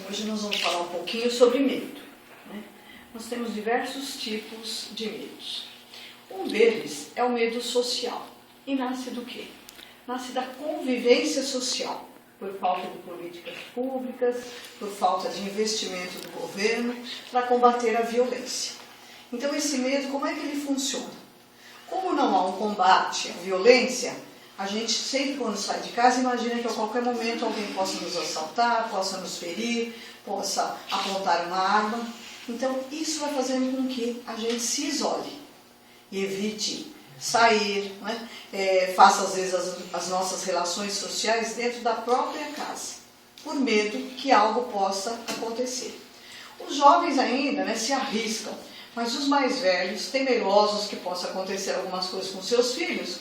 Hoje nós vamos falar um pouquinho sobre medo, né? Nós temos diversos tipos de medos. Um deles é o medo social. E nasce do quê? Nasce da convivência social, por falta de políticas públicas, por falta de investimento do governo para combater a violência. Então esse medo, como é que ele funciona? Como não há um combate à violência, a gente sempre quando sai de casa imagina que a qualquer momento alguém possa nos assaltar, possa nos ferir, possa apontar uma arma. Então isso vai fazendo com que a gente se isole e evite sair, né? Faça às vezes as nossas relações sociais dentro da própria casa, por medo que algo possa acontecer. Os jovens ainda, né, se arriscam, mas os mais velhos, temerosos que possa acontecer algumas coisas com seus filhos,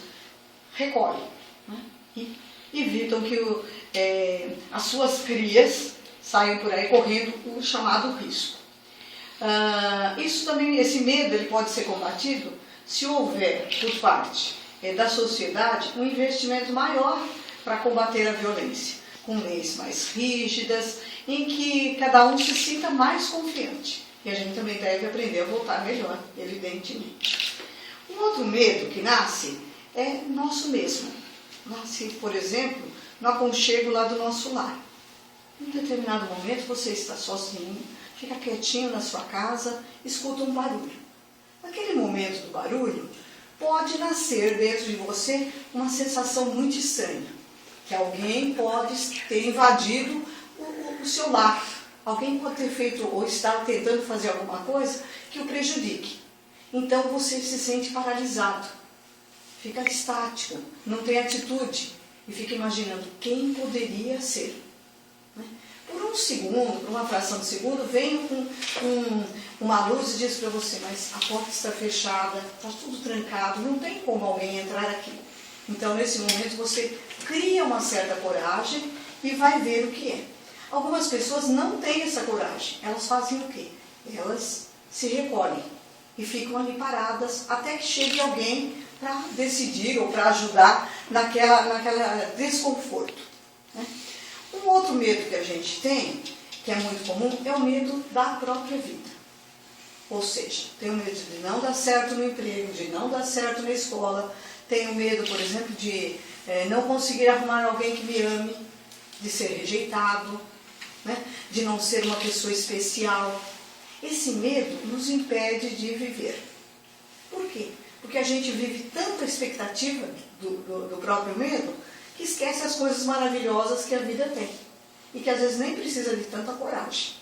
recolhem, né? E evitam que as suas crias saiam por aí correndo o chamado risco. Isso também, esse medo, ele pode ser combatido se houver, por parte da sociedade, um investimento maior para combater a violência, com leis mais rígidas, em que cada um se sinta mais confiante. E a gente também deve aprender a votar melhor, evidentemente. Um outro medo que nasce é nosso mesmo. Nasce, por exemplo, no aconchego lá do nosso lar. Em determinado momento você está sozinho, fica quietinho na sua casa, escuta um barulho. Naquele momento do barulho, pode nascer dentro de você uma sensação muito estranha, que alguém pode ter invadido o seu lar. Alguém pode ter feito ou estar tentando fazer alguma coisa que o prejudique. Então você se sente paralisado, fica estático, não tem atitude e fica imaginando quem poderia ser. Por um segundo, por uma fração de segundo, vem uma luz e diz para você, mas a porta está fechada, está tudo trancado, não tem como alguém entrar aqui. Então nesse momento você cria uma certa coragem e vai ver o que é. Algumas pessoas não têm essa coragem. Elas fazem o quê? Elas se recolhem e ficam ali paradas até que chegue alguém para decidir ou para ajudar naquela desconforto, né? Um outro medo que a gente tem, que é muito comum, é o medo da própria vida. Ou seja, tenho medo de não dar certo no emprego, de não dar certo na escola, tenho medo, por exemplo, de não conseguir arrumar alguém que me ame, de ser rejeitado, né? De não ser uma pessoa especial. Esse medo nos impede de viver. Por quê? Porque a gente vive tanta expectativa do próprio medo que esquece as coisas maravilhosas que a vida tem e que às vezes nem precisa de tanta coragem.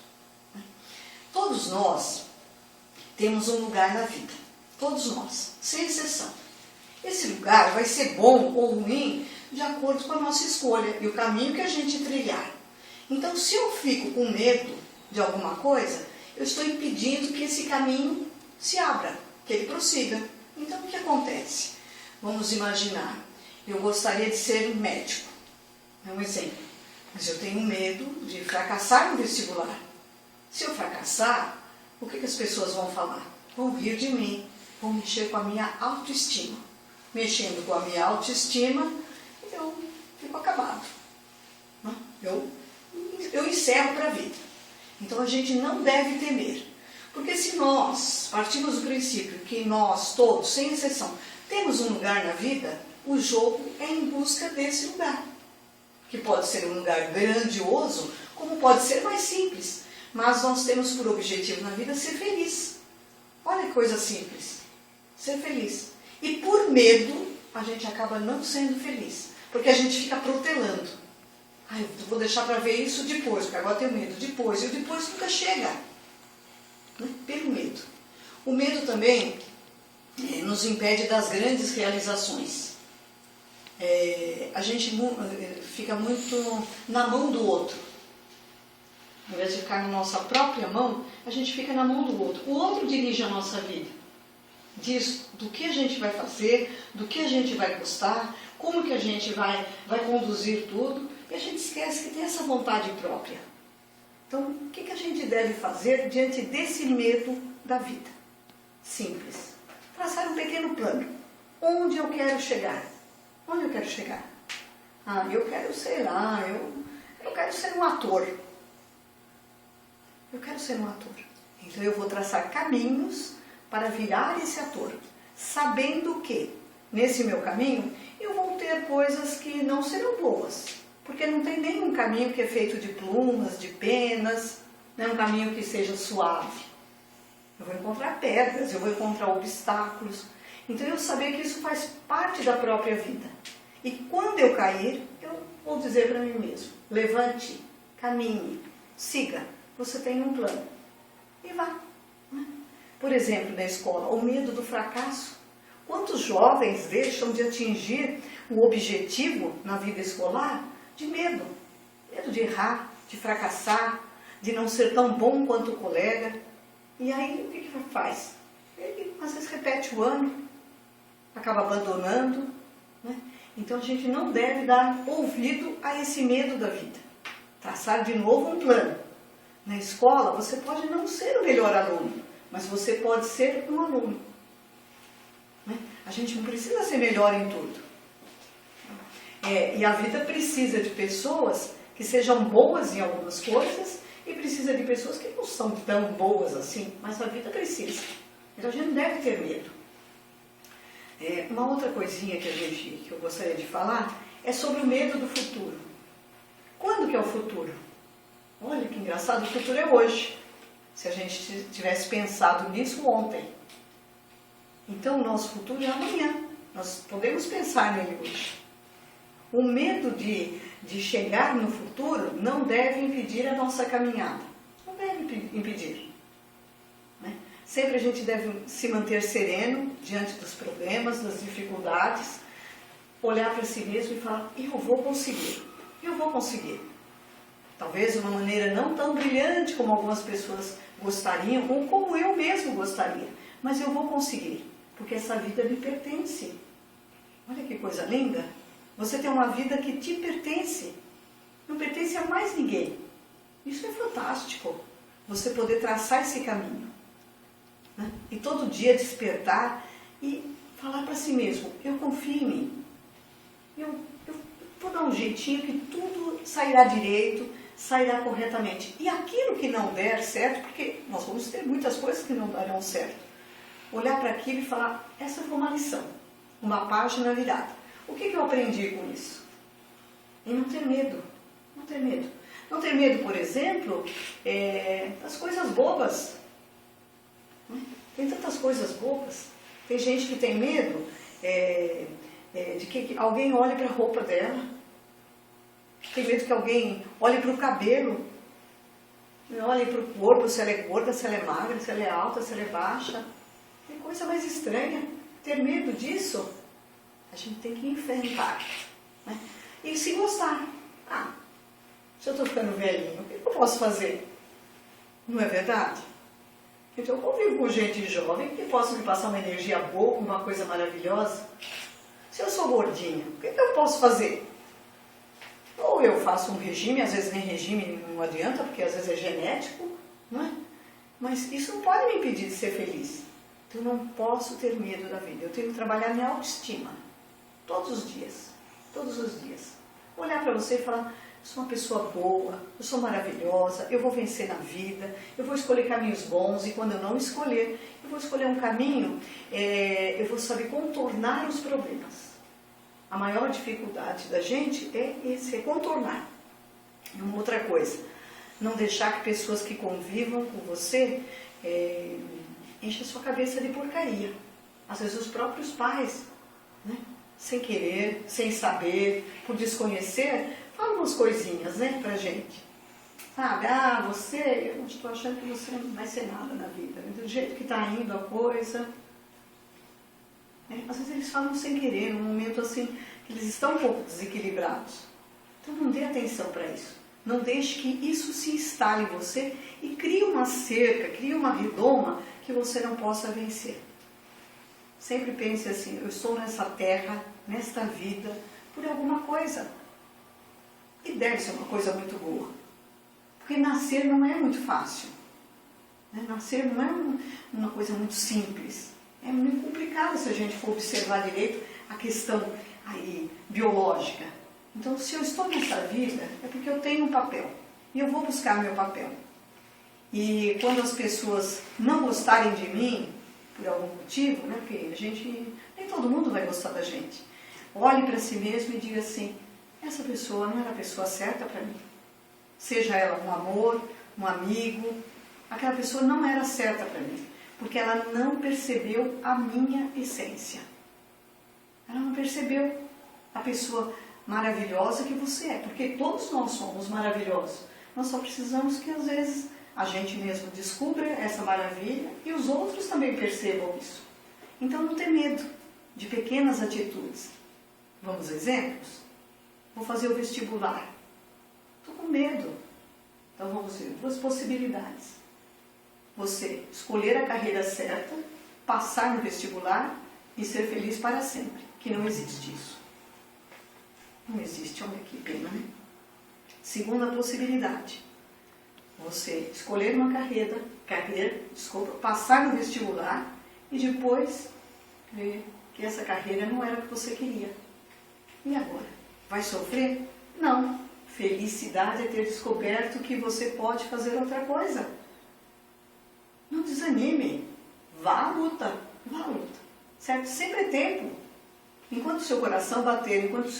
Todos nós temos um lugar na vida. Todos nós, sem exceção. Esse lugar vai ser bom ou ruim de acordo com a nossa escolha e o caminho que a gente trilhar. Então, se eu fico com medo de alguma coisa, eu estou impedindo que esse caminho se abra, que ele prossiga. Então, o que acontece? Vamos imaginar, eu gostaria de ser médico, é um exemplo, mas eu tenho medo de fracassar no vestibular. Se eu fracassar, o que as pessoas vão falar? Vão rir de mim, vão mexer com a minha autoestima. Mexendo com a minha autoestima, eu fico acabado. Eu encerro para a vida. Então a gente não deve temer. Porque se nós partimos do princípio que nós todos, sem exceção, temos um lugar na vida, o jogo é em busca desse lugar. Que pode ser um lugar grandioso, como pode ser mais simples. Mas nós temos por objetivo na vida ser feliz. Olha que coisa simples. Ser feliz. E por medo, a gente acaba não sendo feliz. Porque a gente fica protelando. Eu vou deixar para ver isso depois, porque agora eu tenho medo. Depois. E o depois nunca chega. Né? Pelo medo. O medo também nos impede das grandes realizações. A gente fica muito na mão do outro. Ao invés de ficar na nossa própria mão, a gente fica na mão do outro. O outro dirige a nossa vida. Diz do que a gente vai fazer, do que a gente vai gostar, como que a gente vai conduzir tudo, e a gente esquece que tem essa vontade própria. Então, o que a gente deve fazer diante desse medo da vida? Simples. Traçar um pequeno plano. Onde eu quero chegar? Onde eu quero chegar? Eu quero, sei lá, eu quero ser um ator. Eu quero ser um ator. Então eu vou traçar caminhos para virar esse ator, sabendo que nesse meu caminho eu vou ter coisas que não serão boas, porque não tem nenhum caminho que é feito de plumas, de penas, não é um caminho que seja suave. Eu vou encontrar pedras, eu vou encontrar obstáculos. Então eu saber que isso faz parte da própria vida. E quando eu cair, eu vou dizer para mim mesmo, levante, caminhe, siga, você tem um plano. E vá. Por exemplo, na escola, o medo do fracasso. Quantos jovens deixam de atingir o objetivo na vida escolar de medo? Medo de errar, de fracassar, de não ser tão bom quanto o colega. E aí, o que faz? Ele, às vezes, repete o ano, acaba abandonando. Né? Então, a gente não deve dar ouvido a esse medo da vida. Traçar de novo um plano. Na escola, você pode não ser o melhor aluno, mas você pode ser um aluno. Né? A gente não precisa ser melhor em tudo. E a vida precisa de pessoas que sejam boas em algumas coisas e precisa de pessoas que não são tão boas assim, mas a vida precisa. Então a gente não deve ter medo. Uma outra coisinha que eu gostaria de falar é sobre o medo do futuro. Quando que é o futuro? Olha que engraçado, o futuro é hoje. Se a gente tivesse pensado nisso ontem. Então o nosso futuro é amanhã. Nós podemos pensar nele hoje. O medo de chegar no futuro não deve impedir a nossa caminhada. Não deve impedir. Né? Sempre a gente deve se manter sereno diante dos problemas, das dificuldades, olhar para si mesmo e falar, eu vou conseguir, eu vou conseguir. Talvez de uma maneira não tão brilhante como algumas pessoas gostariam, ou como eu mesmo gostaria, mas eu vou conseguir, porque essa vida me pertence. Olha que coisa linda! Você tem uma vida que te pertence, não pertence a mais ninguém. Isso é fantástico, você poder traçar esse caminho. Né? E todo dia despertar e falar para si mesmo, eu confio em mim. Eu vou dar um jeitinho que tudo sairá direito, sairá corretamente. E aquilo que não der certo, porque nós vamos ter muitas coisas que não darão certo, olhar para aquilo e falar, essa foi uma lição, uma página virada. O que eu aprendi com isso? E não ter medo, não ter medo. Não ter medo, por exemplo, das coisas bobas. Tem tantas coisas bobas. Tem gente que tem medo de que alguém olhe para a roupa dela. Tem medo que alguém olhe para o cabelo. Olhe para o corpo, se ela é gorda, se ela é magra, se ela é alta, se ela é baixa. Tem coisa mais estranha. Ter medo disso, a gente tem que enfrentar. Né? E se gostar. Se eu estou ficando velhinho, o que eu posso fazer? Não é verdade? Então eu convivo com gente jovem que possa me passar uma energia boa, uma coisa maravilhosa. Se eu sou gordinha, o que eu posso fazer? Ou eu faço um regime, às vezes nem regime não adianta, porque às vezes é genético, não é? Mas isso não pode me impedir de ser feliz. Então eu não posso ter medo da vida. Eu tenho que trabalhar minha autoestima. Todos os dias. Todos os dias. Olhar para você e falar, eu sou uma pessoa boa, eu sou maravilhosa, eu vou vencer na vida, eu vou escolher caminhos bons, e quando eu não escolher, eu vou escolher um caminho, eu vou saber contornar os problemas. A maior dificuldade da gente é contornar. E uma outra coisa, não deixar que pessoas que convivam com você enchem a sua cabeça de porcaria. Às vezes os próprios pais, né? Sem querer, sem saber, por desconhecer, falam umas coisinhas, né, pra gente. Sabe, eu estou achando que você não vai ser nada na vida. Do jeito que está indo a coisa. Às vezes eles falam sem querer, num momento assim, que eles estão um pouco desequilibrados. Então não dê atenção para isso. Não deixe que isso se instale em você e crie uma cerca, crie uma redoma que você não possa vencer. Sempre pense assim, eu estou nessa terra, nesta vida, por alguma coisa. E deve ser uma coisa muito boa. Porque nascer não é muito fácil. Né? Nascer não é uma coisa muito simples. É muito complicado se a gente for observar direito a questão aí, biológica. Então, se eu estou nessa vida, é porque eu tenho um papel. E eu vou buscar meu papel. E quando as pessoas não gostarem de mim, por algum motivo, né, porque nem todo mundo vai gostar da gente, olhe para si mesmo e diga assim, essa pessoa não era a pessoa certa para mim. Seja ela um amor, um amigo, aquela pessoa não era certa para mim, porque ela não percebeu a minha essência. Ela não percebeu a pessoa maravilhosa que você é, porque todos nós somos maravilhosos. Nós só precisamos que às vezes a gente mesmo descubra essa maravilha e os outros também percebam isso. Então não tem medo de pequenas atitudes. Vamos exemplos? Vou fazer o vestibular. Estou com medo. Então vamos ver duas possibilidades. Você escolher a carreira certa, passar no vestibular e ser feliz para sempre. Que não existe isso. Não existe, olha que pena, né? Segunda possibilidade. Você escolher uma carreira, passar no vestibular e depois ver que essa carreira não era o que você queria. E agora? Vai sofrer? Não. Felicidade é ter descoberto que você pode fazer outra coisa. Não desanime. Vá à luta. Vá à luta. Certo? Sempre é tempo. Enquanto o seu coração bater, enquanto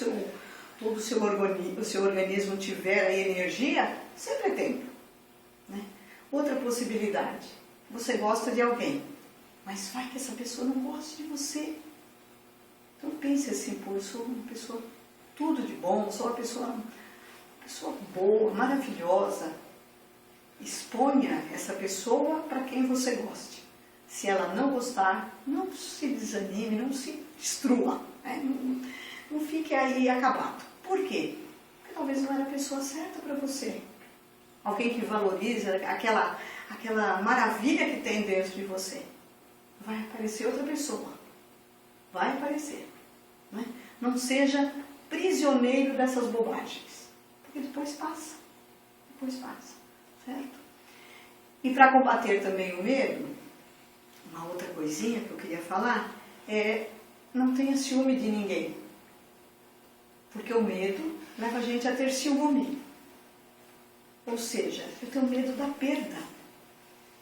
todo o seu organismo tiver aí energia, sempre é tempo. Né? Outra possibilidade. Você gosta de alguém, mas vai que essa pessoa não goste de você. Então pense assim, pô, eu sou uma pessoa tudo de bom, sou uma pessoa boa, maravilhosa. Exponha essa pessoa para quem você goste. Se ela não gostar, não se desanime, não se destrua. Né? Não fique aí acabado. Por quê? Porque talvez não era a pessoa certa para você. Alguém que valoriza aquela maravilha que tem dentro de você. Vai aparecer outra pessoa. Vai aparecer. Né? Não seja prisioneiro dessas bobagens. Porque depois passa. Depois passa. Certo? E para combater também o medo, uma outra coisinha que eu queria falar é não tenha ciúme de ninguém. Porque o medo leva a gente a ter ciúme. Ou seja, eu tenho medo da perda.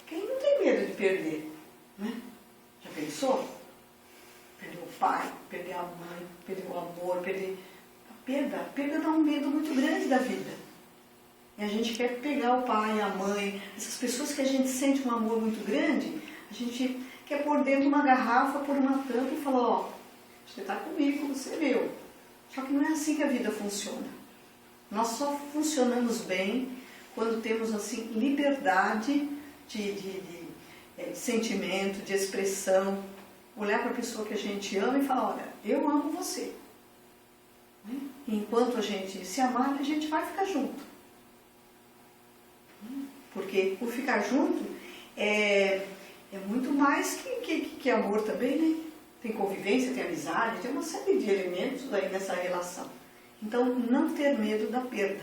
Quem não tem medo de perder? Né? Já pensou? Perder o pai, perder a mãe, perder o amor, perder... A perda dá um medo muito grande da vida. E a gente quer pegar o pai, a mãe, essas pessoas que a gente sente um amor muito grande, a gente quer pôr dentro de uma garrafa, pôr uma tampa e falar, ó, você está comigo, você é meu. Só que não é assim que a vida funciona. Nós só funcionamos bem quando temos assim liberdade de sentimento, de expressão, olhar para a pessoa que a gente ama e falar, olha, eu amo você. Né? Enquanto a gente se amar, a gente vai ficar junto. Porque o ficar junto é muito mais que amor também, né? Tem convivência, tem amizade, tem uma série de elementos aí nessa relação. Então, não ter medo da perda.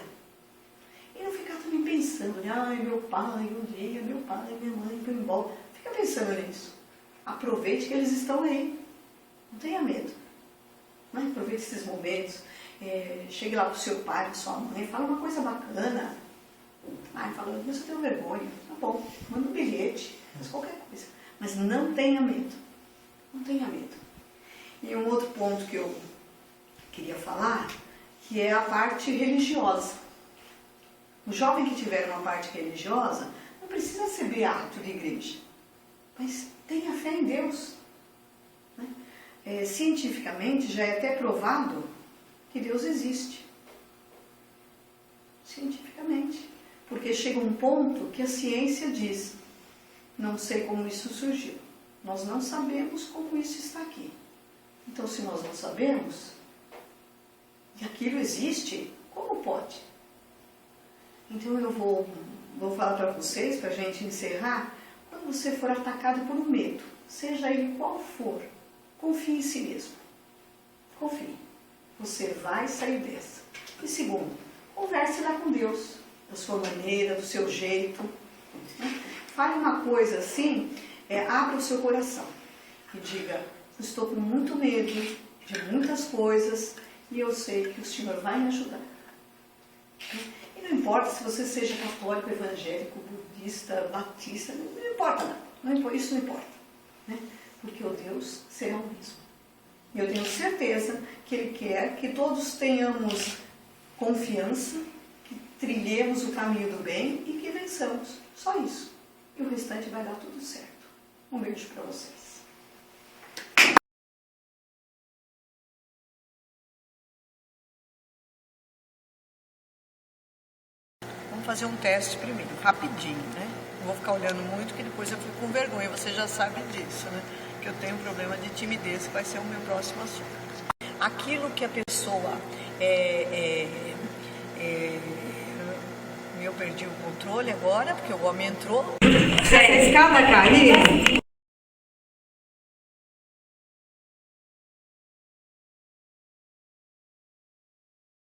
E não ficar também pensando, ai, meu pai, um dia, meu pai, minha mãe foi embora. Fica pensando nisso. Aproveite que eles estão aí. Não tenha medo. Né? Aproveite esses momentos. Chegue lá para o seu pai, para sua mãe, fala uma coisa bacana. Ai, fala, mas eu tenho vergonha. Tá bom, manda um bilhete, faz qualquer coisa. Mas não tenha medo. Não tenha medo. E um outro ponto que eu queria falar, que é a parte religiosa. O jovem que tiver uma parte religiosa não precisa ser beato de igreja, mas tenha fé em Deus. Né? Cientificamente já é até provado que Deus existe. Cientificamente. Porque chega um ponto que a ciência diz, não sei como isso surgiu. Nós não sabemos como isso está aqui. Então, se nós não sabemos, e aquilo existe, como pode? Então, eu vou falar para vocês, para a gente encerrar, quando você for atacado por um medo, seja ele qual for, confie em si mesmo. Confie. Você vai sair dessa. E segundo, converse lá com Deus, da sua maneira, do seu jeito. Né? Fale uma coisa assim, abra o seu coração e diga, estou com muito medo de muitas coisas e eu sei que o Senhor vai me ajudar. E não importa se você seja católico, evangélico, budista, batista, não importa nada. Isso não importa. Né? Porque o Deus será o mesmo. E eu tenho certeza que Ele quer que todos tenhamos confiança, que trilhemos o caminho do bem e que vençamos. Só isso. E o restante vai dar tudo certo. Um beijo para vocês. Vamos fazer um teste primeiro, rapidinho, né? Não vou ficar olhando muito, que depois eu fico com vergonha, você já sabe disso, né? Que eu tenho um problema de timidez, que vai ser o meu próximo assunto. Aquilo que a pessoa eu perdi o controle agora, porque o homem entrou. Se a escada cair,